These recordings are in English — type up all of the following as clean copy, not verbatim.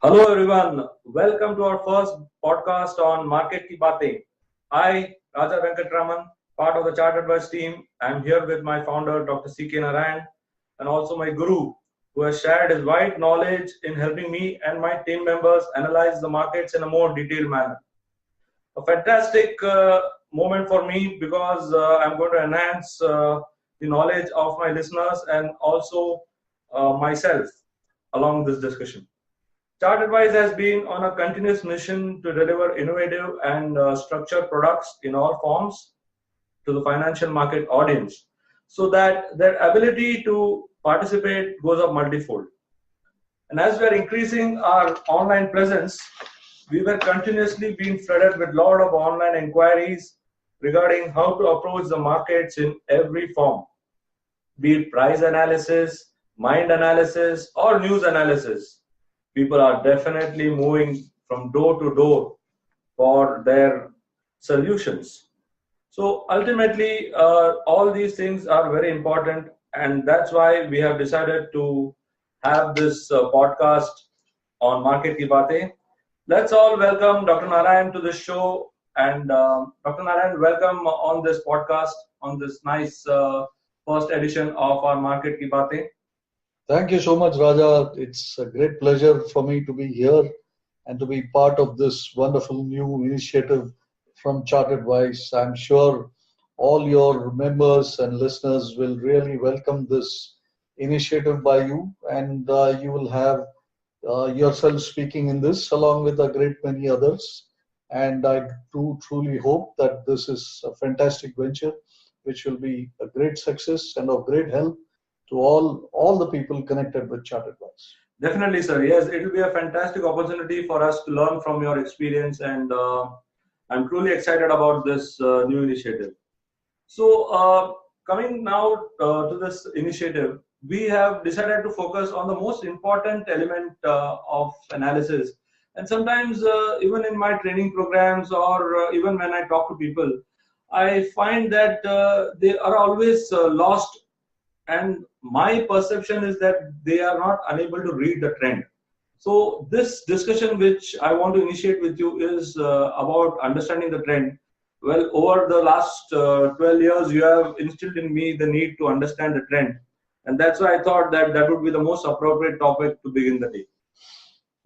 Hello everyone, welcome to our first podcast on Market Ki Baatein. I, Raja Venkatraman, part of the Chart Advice team, I am here with my founder Dr. C.K. Narayan and also my guru who has shared his wide knowledge in helping me and my team members analyze the markets in a more detailed manner. A fantastic moment for me because I'm going to enhance the knowledge of my listeners and also myself along this discussion. Chart Advice has been on a continuous mission to deliver innovative and structured products in all forms to the financial market audience so that their ability to participate goes up multifold. And as we are increasing our online presence, we were continuously being flooded with a lot of online inquiries regarding how to approach the markets in every form, be it price analysis, mind analysis, or news analysis. People are definitely moving from door to door for their solutions. So ultimately, all these things are very important, and that's why we have decided to have this podcast on Market Ki Baatein. Let's all welcome Dr. Narayan to the show. And Dr. Narayan, welcome on this podcast, on this nice first edition of our Market Ki Baatein. Thank you so much, Raja. It's a great pleasure for me to be here and to be part of this wonderful new initiative from Chart Advice. I'm sure all your members and listeners will really welcome this initiative by you, and you will have yourself speaking in this along with a great many others. And I do truly hope that this is a fantastic venture which will be a great success and of great help to all the people connected with Chart Advice. Definitely, sir. Yes, it will be a fantastic opportunity for us to learn from your experience, and I'm truly excited about this new initiative. So, coming now to this initiative, we have decided to focus on the most important element of analysis. And sometimes, even in my training programs or even when I talk to people, I find that they are always lost, and my perception is that they are not unable to read the trend. So this discussion which I want to initiate with you is about understanding the trend. Well, over the last 12 years, you have instilled in me the need to understand the trend. And that's why I thought that that would be the most appropriate topic to begin the day.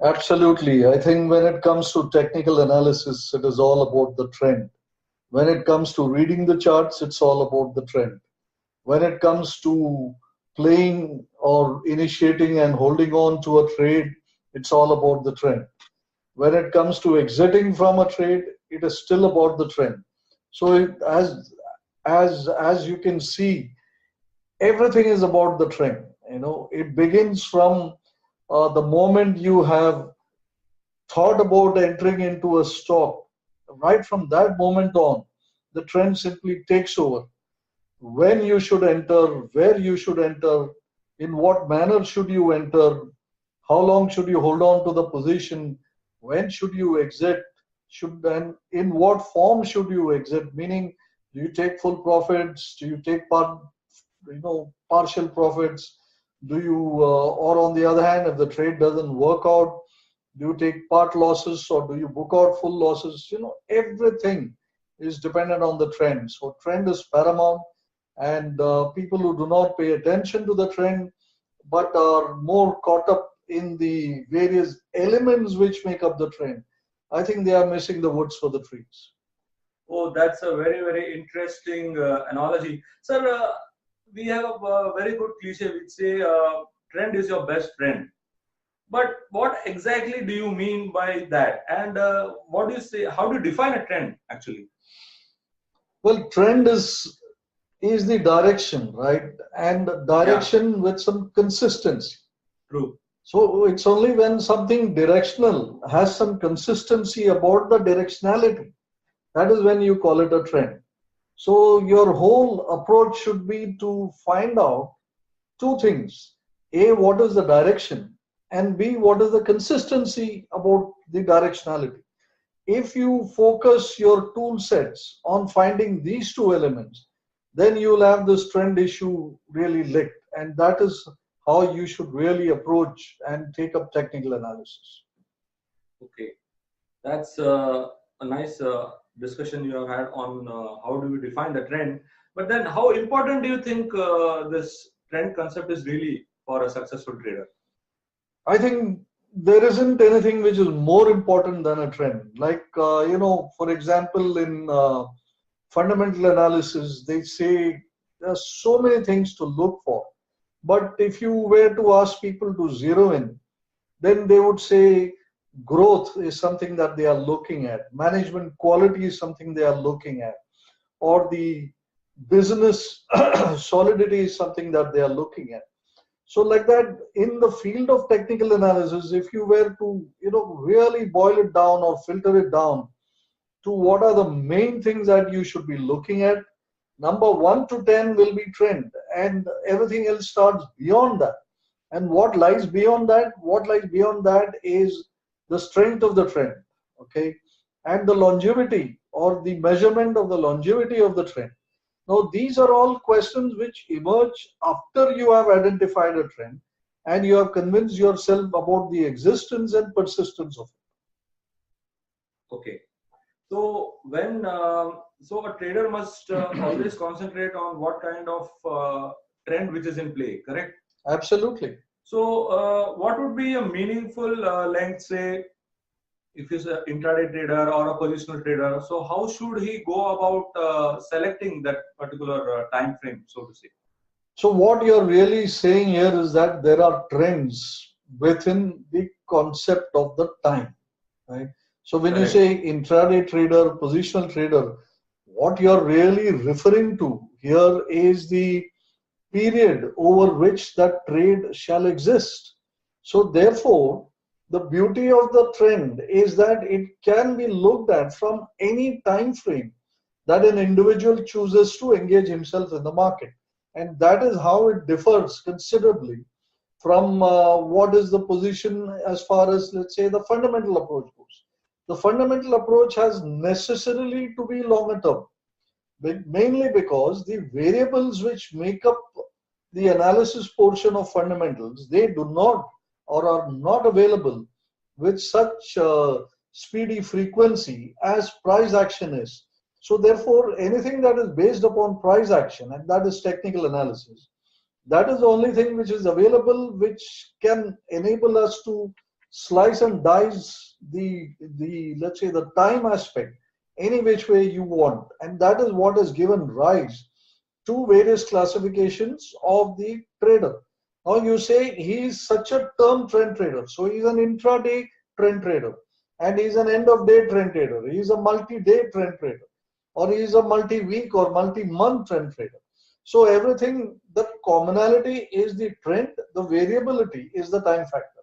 Absolutely. I think when it comes to technical analysis, it is all about the trend. When it comes to reading the charts, it's all about the trend. When it comes to playing or initiating and holding on to a trade, it's all about the trend. When it comes to exiting from a trade, it is still about the trend. So as you can see, everything is about the trend. It begins from the moment you have thought about entering into a stock. Right from that moment on, the trend simply takes over. When you should enter, where you should enter, in what manner should you enter, how long should you hold on to the position, when should you exit, and in what form should you exit, meaning do you take full profits, do you take partial profits, do you or on the other hand, if the trade doesn't work out, do you take part losses or do you book out full losses? Everything is dependent on the trend. So trend is paramount. And people who do not pay attention to the trend but are more caught up in the various elements which make up the trend, I think they are missing the woods for the trees. Oh, that's a very, very interesting analogy. Sir, we have a very good cliche which say trend is your best friend. But what exactly do you mean by that? And what do you say? How do you define a trend actually? Well, trend is the direction, right? And direction with some consistency. True. So it's only when something directional has some consistency about the directionality, that is when you call it a trend. So your whole approach should be to find out two things. A, what is the direction? And B, what is the consistency about the directionality? If you focus your tool sets on finding these two elements, then you'll have this trend issue really licked. And that is how you should really approach and take up technical analysis. Okay, that's a nice discussion you have had on how do we define the trend. But then, how important do you think this trend concept is really for a successful trader? I think there isn't anything which is more important than a trend. Like, for example, in fundamental analysis, they say there's so many things to look for. But if you were to ask people to zero in, then they would say growth is something that they are looking at, management quality is something they are looking at, or the business solidity is something that they are looking at. So like that, in the field of technical analysis, if you were to really boil it down or filter it down to what are the main things that you should be looking at, number 1 to 10 will be trend, and everything else starts beyond that. And what lies beyond that? What lies beyond that is the strength of the trend, okay, and the longevity or the measurement of the longevity of the trend. Now, these are all questions which emerge after you have identified a trend and you have convinced yourself about the existence and persistence of it. Okay. So when so a trader must always concentrate on what kind of trend which is in play, correct? Absolutely. So what would be a meaningful length, say, if he's an intraday trader or a positional trader? So how should he go about selecting that particular time frame, so to say? So what you're really saying here is that there are trends within the concept of the time, right? So when you Correct. say intraday trader, positional trader, what you're really referring to here is the period over which that trade shall exist. So therefore, the beauty of the trend is that it can be looked at from any time frame that an individual chooses to engage himself in the market. And that is how it differs considerably from what is the position as far as, let's say, the fundamental approach goes. The fundamental approach has necessarily to be longer term, mainly because the variables which make up the analysis portion of fundamentals, they do not or are not available with such speedy frequency as price action is. So therefore, anything that is based upon price action, and that is technical analysis, that is the only thing which is available which can enable us to slice and dice the let's say the time aspect any which way you want. And that is what has given rise to various classifications of the trader. Now you say he is such a term trend trader. So he is an intraday trend trader, and he is an end of day trend trader. He is a multi-day trend trader, or he is a multi-week or multi-month trend trader. So everything, the commonality is the trend, the variability is the time factor.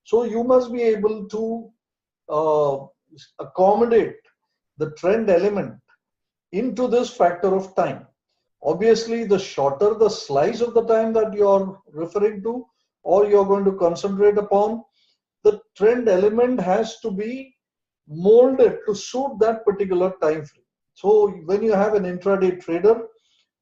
So you must be able to uh, accommodate the trend element into this factor of time. Obviously, the shorter the slice of the time that you're referring to or you're going to concentrate upon, the trend element has to be molded to suit that particular time frame. So when you have an intraday trader,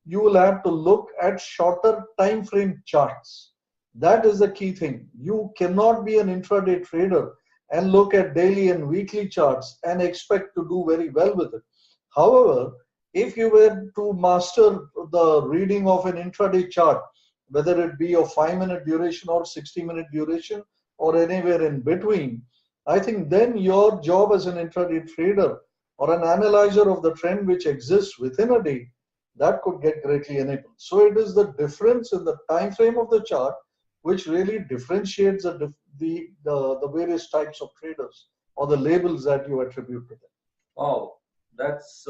you will have to look at shorter time frame charts. That is the key thing. You cannot be an intraday trader and look at daily and weekly charts and expect to do very well with it. However, if you were to master the reading of an intraday chart, whether it be of 5-minute duration or 60-minute duration or anywhere in between, I think then your job as an intraday trader or an analyzer of the trend which exists within a day, that could get greatly enabled. So it is the difference in the time frame of the chart which really differentiates the various types of traders or the labels that you attribute to them. Wow, that's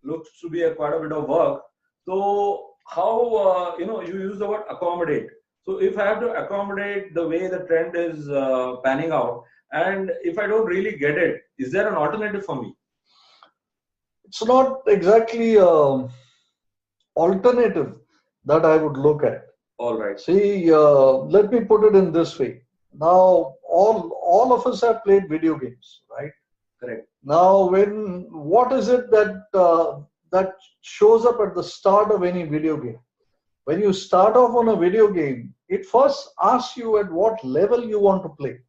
looks to be a quite a bit of work. So how you use the word accommodate. So if I have to accommodate the way the trend is panning out, and if I don't really get it, is there an alternative for me? It's not exactly alternative that I would look at. All right. See, let me put it in this way. Now, all of us have played video games, right? Correct. Now, what is it that shows up at the start of any video game? When you start off on a video game, it first asks you at what level you want to play.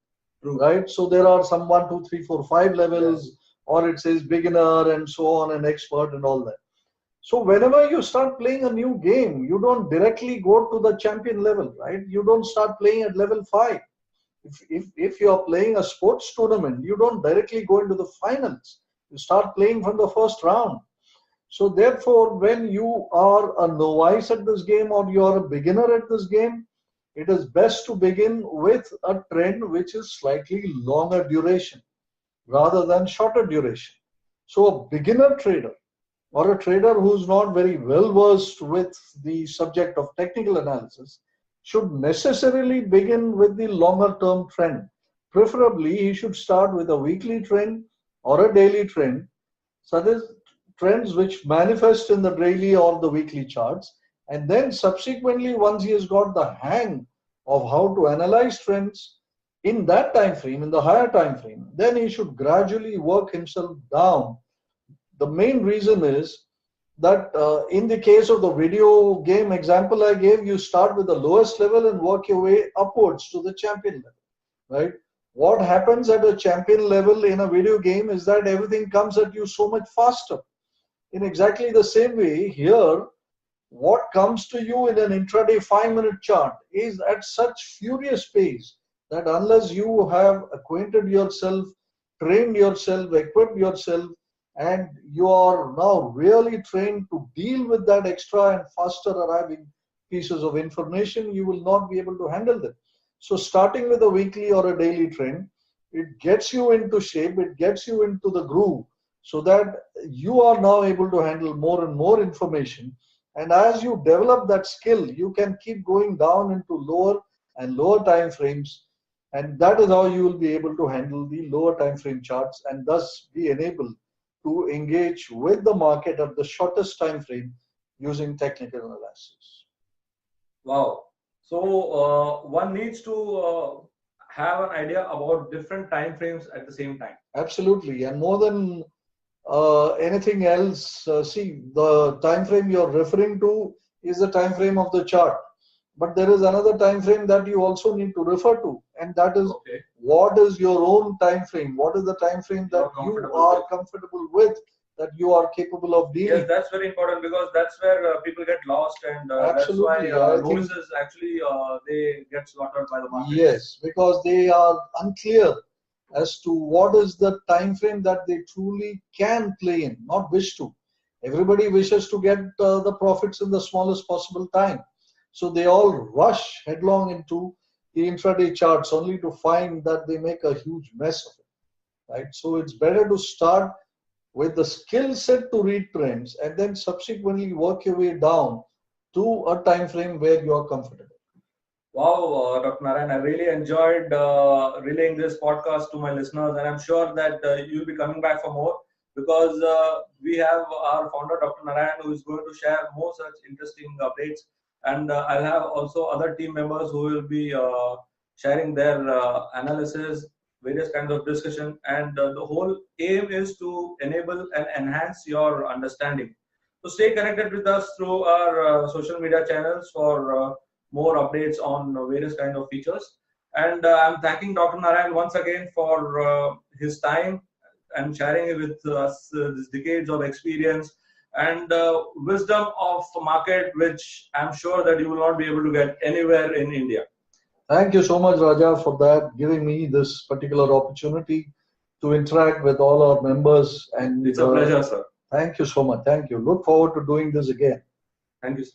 True. right? So there are some 1, 2, 3, 4, 5 levels, or it says beginner and so on, and expert and all that. So whenever you start playing a new game, you don't directly go to the champion level, right? You don't start playing at level 5. If you are playing a sports tournament, you don't directly go into the finals. You start playing from the first round. So therefore, when you are a novice at this game or you are a beginner at this game, it is best to begin with a trend which is slightly longer duration rather than shorter duration. So a beginner trader or a trader who's not very well versed with the subject of technical analysis should necessarily begin with the longer term trend. Preferably, he should start with a weekly trend or a daily trend, such as trends which manifest in the daily or the weekly charts. And then subsequently, once he has got the hang of how to analyze trends in that time frame, in the higher time frame, then he should gradually work himself down. The main reason is that in the case of the video game example I gave, you start with the lowest level and work your way upwards to the champion level, right? What happens at a champion level in a video game is that everything comes at you so much faster. In exactly the same way, here, what comes to you in an intraday 5-minute chart is at such furious pace that unless you have acquainted yourself, trained yourself, equipped yourself, and you are now really trained to deal with that extra and faster arriving pieces of information, you will not be able to handle them. So starting with a weekly or a daily trend, it gets you into shape, it gets you into the groove, so that you are now able to handle more and more information. And as you develop that skill, you can keep going down into lower and lower time frames. And that is how you will be able to handle the lower time frame charts and thus be enabled to engage with the market at the shortest time frame using technical analysis. Wow. So one needs to have an idea about different time frames at the same time. Absolutely. And more than anything else, see, the time frame you're referring to is the time frame of the chart. But there is another time frame that you also need to refer to, and that is what is your own time frame? What is the time frame that you are comfortable with, that you are capable of dealing? Yes, that's very important, because that's where people get lost, and that's why novices actually they get slaughtered by the market. Yes, because they are unclear as to what is the time frame that they truly can play in, not wish to. Everybody wishes to get the profits in the smallest possible time. So they all rush headlong into the intraday charts only to find that they make a huge mess of it, right? So it's better to start with the skill set to read trends and then subsequently work your way down to a time frame where you are comfortable. Wow, Dr. Narayan, I really enjoyed relaying this podcast to my listeners, and I'm sure that you'll be coming back for more, because we have our founder, Dr. Narayan, who is going to share more such interesting updates. And I'll have also other team members who will be sharing their analysis, various kinds of discussion. And the whole aim is to enable and enhance your understanding. So stay connected with us through our social media channels for more updates on various kinds of features. And I'm thanking Dr. Narayan once again for his time and sharing with us these decades of experience and wisdom of market, which I'm sure that you will not be able to get anywhere in India. Thank you so much, Raja, for that, giving me this particular opportunity to interact with all our members. And it's a pleasure, sir. Thank you so much. Thank you. Look forward to doing this again. Thank you, sir.